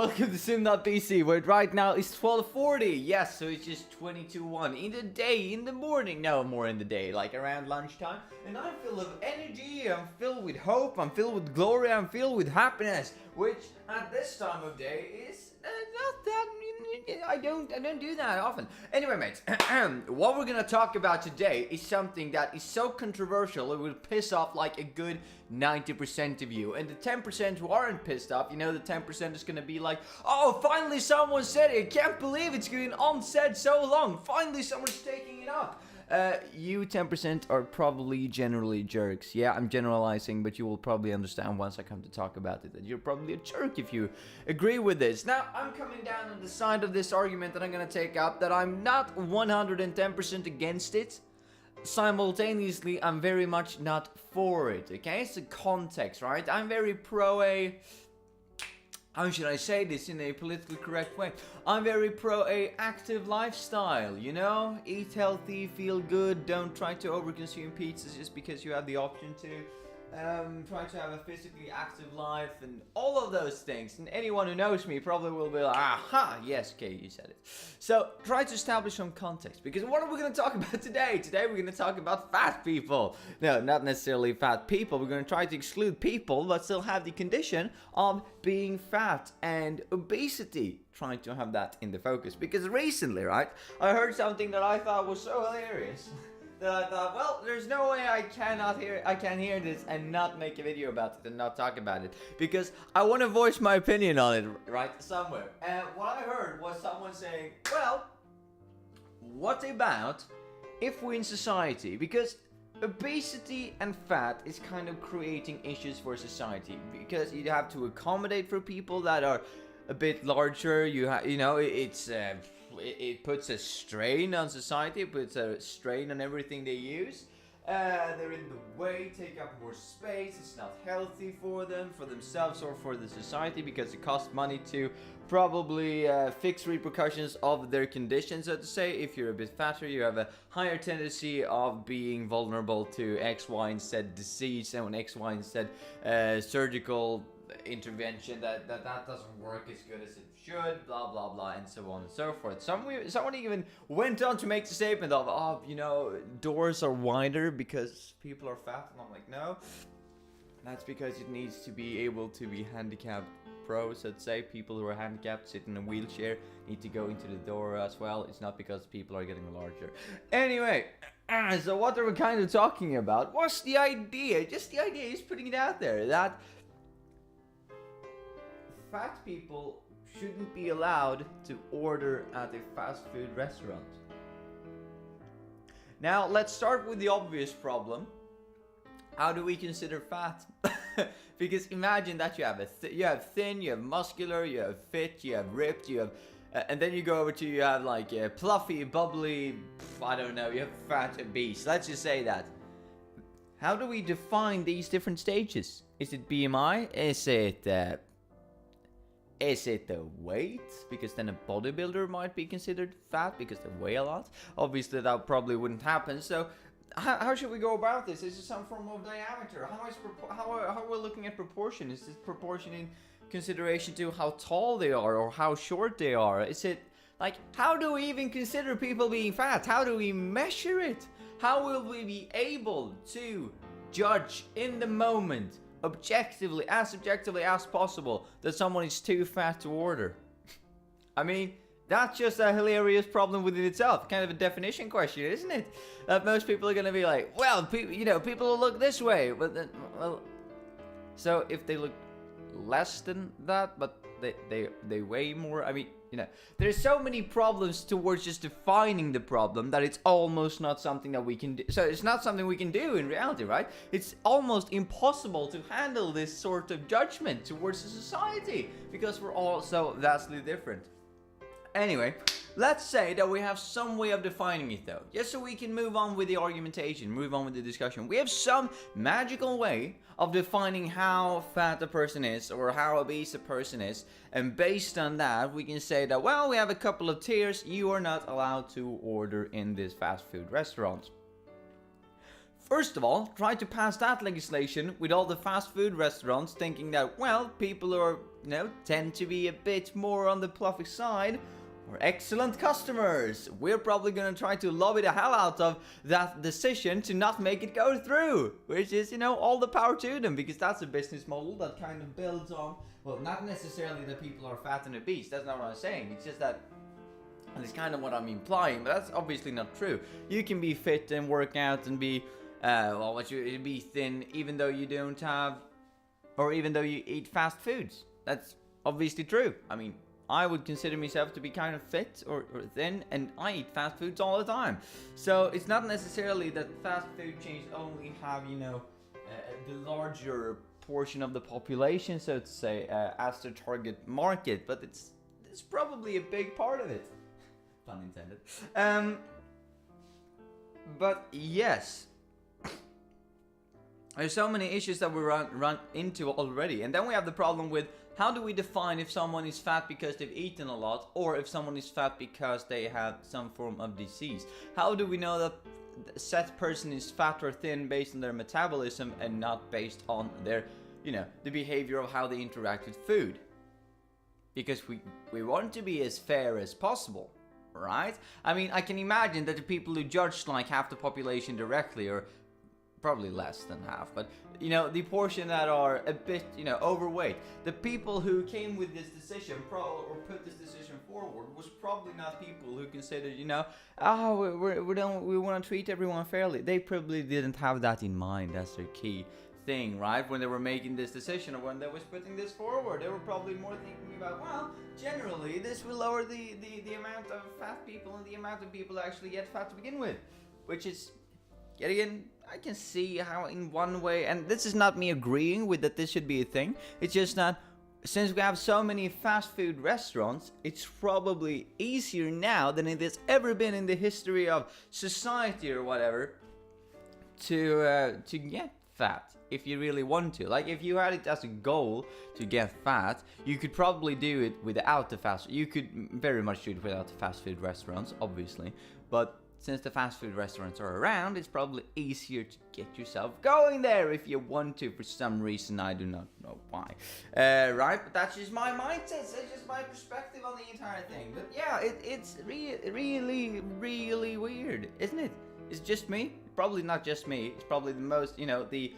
welcome to Sim.bc, where it right now is 12:40. Yes, so it's just 22:01 in the day, in the morning. No, more in the day, like around lunchtime. And I'm filled with energy, I'm filled with hope, I'm filled with glory, I'm filled with happiness, which at this time of day is not that. I don't do that often. Anyway, mates, what we're gonna talk about today is something that is so controversial it will piss off like a good 90% of you. And the 10% who aren't pissed off, you know, the 10% is gonna be like, oh, finally someone said it. I can't believe it's going on said so long. Finally someone's taking it up. You 10% are probably generally jerks. Yeah, I'm generalizing, but you will probably understand once I come to talk about it that you're probably a jerk if you agree with this. Now, I'm coming down on the side of this argument that I'm gonna take up that I'm not 110% against it. Simultaneously, I'm very much not for it, okay? It's a context, right? I'm very pro a... How should I say this in a politically correct way? I'm very pro a active lifestyle, you know? Eat healthy, feel good, don't try to overconsume pizzas just because you have the option to. Try to have a physically active life and all of those things. And anyone who knows me probably will be like, aha, yes, okay, you said it. So try to establish some context, because what are we going to talk about today? Today we're going to talk about fat people. No, not necessarily fat people. We're going to try to exclude people that still have the condition of being fat and obesity. Trying to have that in the focus, because recently, right, I heard something that I thought was so hilarious. That I thought, well, there's no way I can hear this and not make a video about it and not talk about it, because I want to voice my opinion on it, right, somewhere. And what I heard was someone saying, well, what about if we in society, because obesity and fat is kind of creating issues for society, because you have to accommodate for people that are a bit larger. You know, it puts a strain on society, it puts a strain on everything they use. They're in the way, take up more space, it's not healthy for them, for themselves or for the society, because it costs money to probably fix repercussions of their condition, so to say. If you're a bit fatter, you have a higher tendency of being vulnerable to X, Y, and Z disease, and when X, Y, and Z surgical intervention that doesn't work as good as it should, blah blah blah, and so on and so forth. Someone even went on to make the statement of, oh, you know, doors are wider because people are fat, and I'm like, no, that's because it needs to be able to be handicapped pros, let's say. People who are handicapped, sit in a wheelchair, need to go into the door as well. It's not because people are getting larger. Anyway, so what are we kind of talking about? What's the idea? Just the idea is putting it out there that fat people shouldn't be allowed to order at a fast food restaurant. Now, let's start with the obvious problem. How do we consider fat? Because imagine that you have you have thin, you have muscular, you have fit, you have ripped, you have and then you go over to, you have like fluffy, bubbly, I don't know, you have fat, obese. Let's just say that. How do we define these different stages? Is it BMI? Is it the weight? Because then a bodybuilder might be considered fat because they weigh a lot. Obviously, that probably wouldn't happen. So, how should we go about this? Is it some form of diameter? How are we looking at proportion? Is this proportion in consideration to how tall they are or how short they are? Is it like, how do we even consider people being fat? How do we measure it? How will we be able to judge in the moment, objectively as possible, that someone is too fat to order? I mean, that's just a hilarious problem within itself. Kind of a definition question, isn't it? That most people are gonna be like, well, people will look this way, but then, well, so if they look less than that, but they weigh more, I mean, you know, there's so many problems towards just defining the problem that it's almost not something that we can do. So it's not something we can do in reality, right? It's almost impossible to handle this sort of judgment towards the society because we're all so vastly different. Anyway, let's say that we have some way of defining it though, just so we can move on with the argumentation, move on with the discussion. We have some magical way of defining how fat a person is or how obese a person is, and based on that we can say that, well, we have a couple of tiers. You are not allowed to order in this fast food restaurant. First of all, try to pass that legislation with all the fast food restaurants thinking that, well, people who are, tend to be a bit more on the fluffy side are excellent customers. We're probably gonna try to lobby the hell out of that decision to not make it go through, which is, all the power to them, because that's a business model that kind of builds on, well, not necessarily that people are fat and obese, that's not what I'm saying, it's just that, and it's kind of what I'm implying, but that's obviously not true. You can be fit and work out and be, be thin even though you don't have, or even though you eat fast foods. That's obviously true. I mean, I would consider myself to be kind of fit or thin, and I eat fast foods all the time. So it's not necessarily that fast food chains only have, the larger portion of the population, so to say, as their target market, but it's probably a big part of it. Pun intended. But yes, there's so many issues that we run into already, and then we have the problem with how do we define if someone is fat because they've eaten a lot, or if someone is fat because they have some form of disease? How do we know that said person is fat or thin based on their metabolism and not based on their, the behavior of how they interact with food? Because we want to be as fair as possible, right? I mean, I can imagine that the people who judge like half the population directly, or probably less than half, but the portion that are a bit overweight, the people who came with this decision or put this decision forward was probably not people who considered we want to treat everyone fairly. They probably didn't have that in mind as their key thing, right? When they were making this decision, or when they was putting this forward, they were probably more thinking about, well, generally this will lower the amount of fat people and the amount of people that actually get fat to begin with, which is, yet again, I can see how in one way, and this is not me agreeing with that this should be a thing, it's just that since we have so many fast food restaurants, it's probably easier now than it has ever been in the history of society or whatever to get fat if you really want to. Like, if you had it as a goal to get fat, you could probably do it without the you could very much do it without the fast food restaurants, obviously, but since the fast food restaurants are around, it's probably easier to get yourself going there if you want to, for some reason. I do not know why. Right? But that's just my mindset. That's just my perspective on the entire thing. But yeah, it's really, really weird, isn't it? It's just me? Probably not just me. It's probably the most, the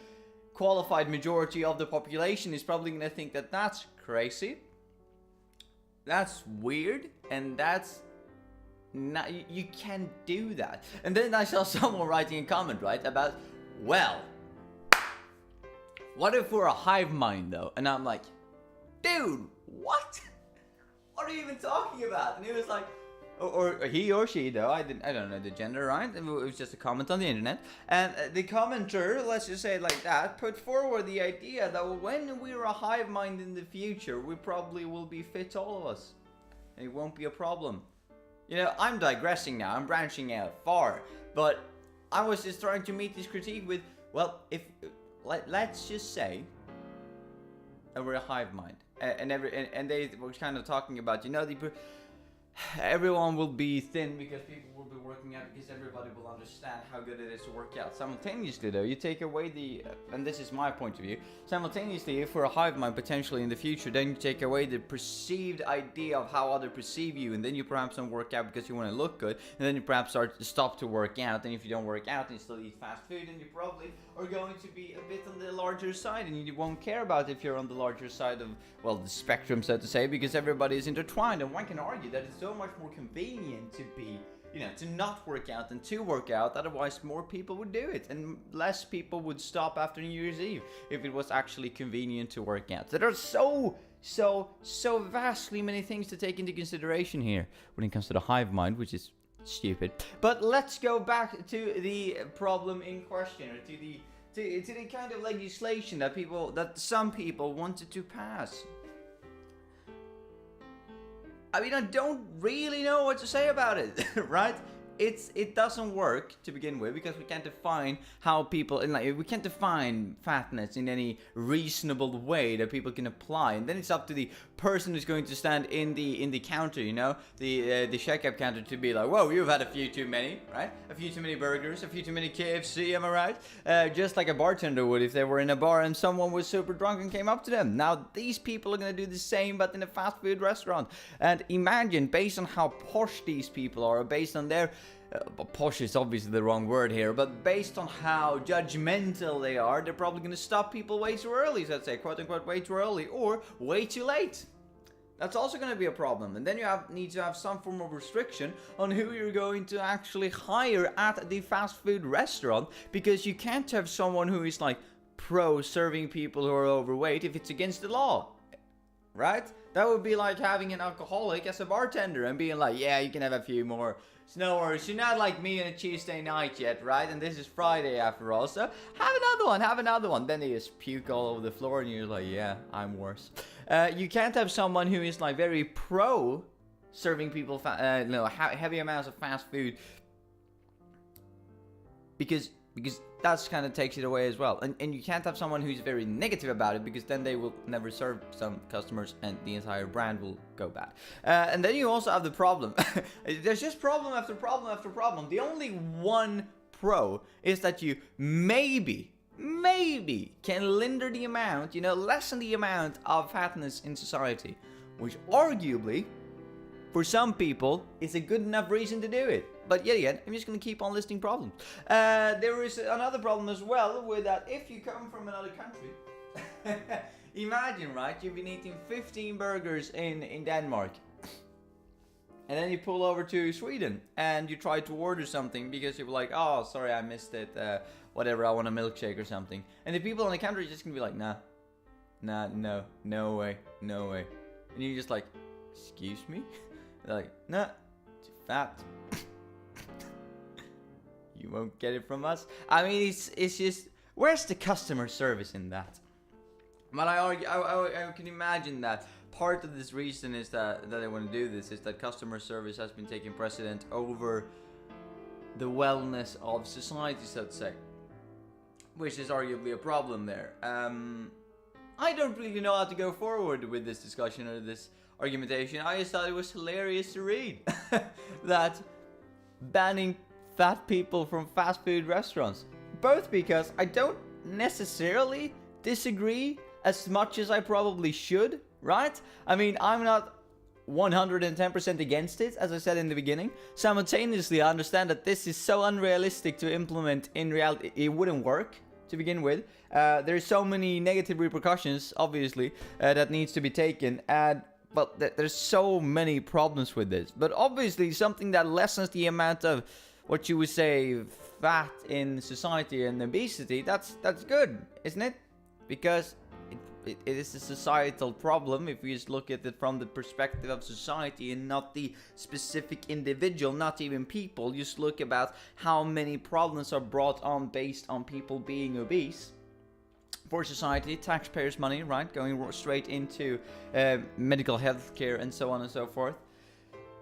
qualified majority of the population is probably going to think that that's crazy. That's weird. And that's... you can't do that. And then I saw someone writing a comment, right, about, well, what if we're a hive mind though? And I'm like, dude, what? What are you even talking about? And he was like, or he or she though, I don't know the gender, right? It was just a comment on the internet, and the commenter, let's just say it like that, put forward the idea that when we're a hive mind in the future, we probably will be fit, all of us, and it won't be a problem. I'm digressing now, I'm branching out far, but I was just trying to meet this critique with, well, if, let's just say that we're a hive mind, and they were kind of talking about, everyone will be thin because people will be working out, because everybody will understand how good it is to work out. Simultaneously though, you take away the, and this is my point of view, simultaneously, if we're a hive mind potentially in the future, then you take away the perceived idea of how others perceive you, and then you perhaps don't work out because you want to look good, and then you perhaps stop to work out, and if you don't work out and you still eat fast food, then you probably are going to be a bit on the larger side, and you won't care about if you're on the larger side of, well, the spectrum, so to say, because everybody is intertwined, and one can argue that it's so much more convenient to be, to not work out than to work out. Otherwise, more people would do it, and less people would stop after New Year's Eve if it was actually convenient to work out. There are so vastly many things to take into consideration here when it comes to the hive mind, which is stupid. But let's go back to the problem in question, or to the kind of legislation that some people wanted to pass. I mean, I don't really know what to say about it, right? it doesn't work to begin with, because we can't define how people, and like we can't define fatness in any reasonable way that people can apply, and then it's up to the person who's going to stand in the counter, you know, the checkout counter, to be like, whoa, you've had a few too many, right? A few too many burgers, a few too many KFC, am I right? Just like a bartender would if they were in a bar and someone was super drunk and came up to them. Now these people are gonna do the same, but in a fast food restaurant. And imagine, based on how posh these people are, based on their posh is obviously the wrong word here, but based on how judgmental they are, they're probably going to stop people way too early, so let's say, quote unquote, way too early, or way too late. That's also going to be a problem. And then you need to have some form of restriction on who you're going to actually hire at the fast food restaurant, because you can't have someone who is like pro serving people who are overweight if it's against the law. Right? That would be like having an alcoholic as a bartender and being like, yeah, you can have a few more. It's no worries. You're not like me on a Tuesday night yet, right? And this is Friday after all. So have another one. Then they just puke all over the floor and you're like, yeah, I'm worse. You can't have someone who is like very pro serving people heavy amounts of fast food, because that's kind of takes it away as well. And you can't have someone who's very negative about it, because then they will never serve some customers and the entire brand will go bad. And then you also have the problem. There's just problem after problem after problem. The only one pro is that you maybe can limit the amount, lessen the amount of fatness in society, which arguably for some people is a good enough reason to do it. But yet again, I'm just going to keep on listing problems. There is another problem as well with that. If you come from another country, imagine, right? You've been eating 15 burgers in Denmark. And then you pull over to Sweden and you try to order something because you're like, oh, sorry, I missed it. Whatever, I want a milkshake or something. And the people on the counter are just going to be like, no way. And you're just like, excuse me? They're like, nah, too fat. You won't get it from us. I mean, it's just, where's the customer service in that? But I can imagine that part of this reason is that they want to do this is that customer service has been taking precedent over the wellness of society, so to say, which is arguably a problem there. I don't really know how to go forward with this discussion or this argumentation. I just thought it was hilarious to read that banning fat people from fast food restaurants, both because I don't necessarily disagree as much as I probably should, right? I mean, I'm not 110% against it, as I said in the beginning. Simultaneously, I understand that this is so unrealistic to implement in reality. It wouldn't work to begin with. There's so many negative repercussions, obviously, that needs to be taken, but there's so many problems with this. But obviously, something that lessens the amount of what you would say fat in society and obesity, that's good, isn't it? Because it is a societal problem if we just look at it from the perspective of society and not the specific individual, not even people. Just look about how many problems are brought on based on people being obese. For society, taxpayers' money, right, going straight into medical health care and so on and so forth.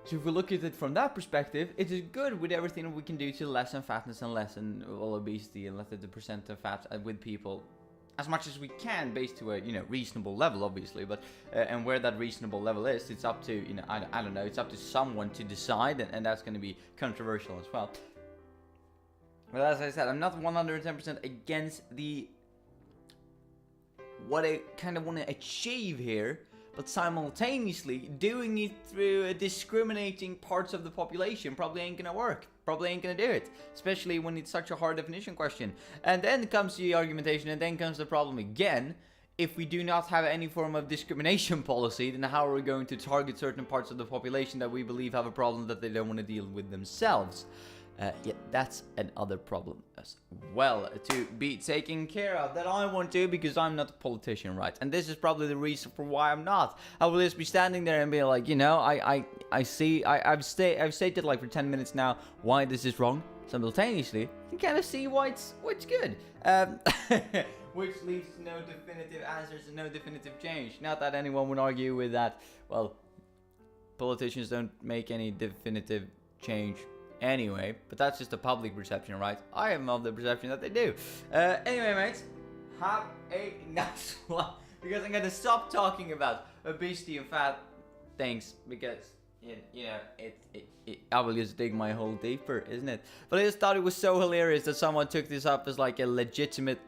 So if we look at it from that perspective, it is good with everything we can do to lessen fatness and lessen all obesity and lessen the percent of fat with people as much as we can, based to a reasonable level, obviously. But and where that reasonable level is, it's up to I don't know, it's up to someone to decide, and that's going to be controversial as well. But as I said, I'm not 110% against what I kind of want to achieve here, but simultaneously doing it through discriminating parts of the population probably ain't gonna work. Probably ain't gonna do it, especially when it's such a hard definition question. And then comes the argumentation, and then comes the problem again. If we do not have any form of discrimination policy, then how are we going to target certain parts of the population that we believe have a problem that they don't want to deal with themselves? Yeah, that's another problem as well to be taken care of, that I want to, because I'm not a politician, right? And this is probably the reason for why I'm not. I will just be standing there and be like, I've stated like for 10 minutes now why this is wrong. Simultaneously, you can kind of see why it's good. Which leads to no definitive answers and no definitive change. Not that anyone would argue with that. Well, politicians don't make any definitive change anyway. But that's just a public perception, right? I am of the perception that they do. Anyway, mates, have a nice one. Because I'm gonna stop talking about obesity and fat things because you know I will just dig my hole deeper, isn't it? But I just thought it was so hilarious that someone took this up as like a legitimate,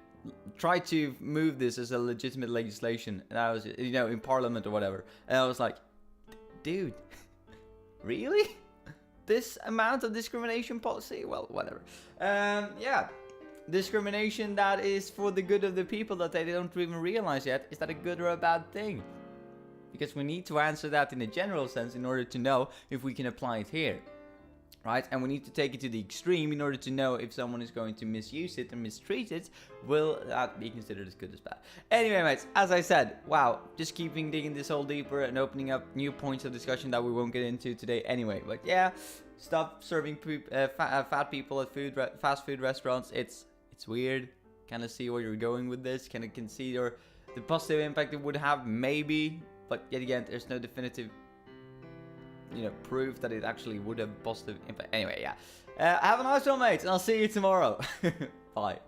tried to move this as a legitimate legislation, and I was, you know, in parliament or whatever, and I was like, dude, really? This amount of discrimination policy? Well, whatever. Yeah. Discrimination that is for the good of the people that they don't even realize yet. Is that a good or a bad thing? Because we need to answer that in a general sense in order to know if we can apply it here. Right? And we need to take it to the extreme in order to know if someone is going to misuse it and mistreat it. Will that be considered as good as bad? Anyway, mates, as I said, wow, just keeping digging this hole deeper and opening up new points of discussion that we won't get into today anyway. But yeah, stop serving fat people at fast food restaurants. It's weird. Kind of see where you're going with this. Kind of can see the positive impact it would have, maybe. But yet again, there's no definitive, you know, proof that it actually would have positive impact. Anyway, yeah. Have a nice one, mates, and I'll see you tomorrow. Bye.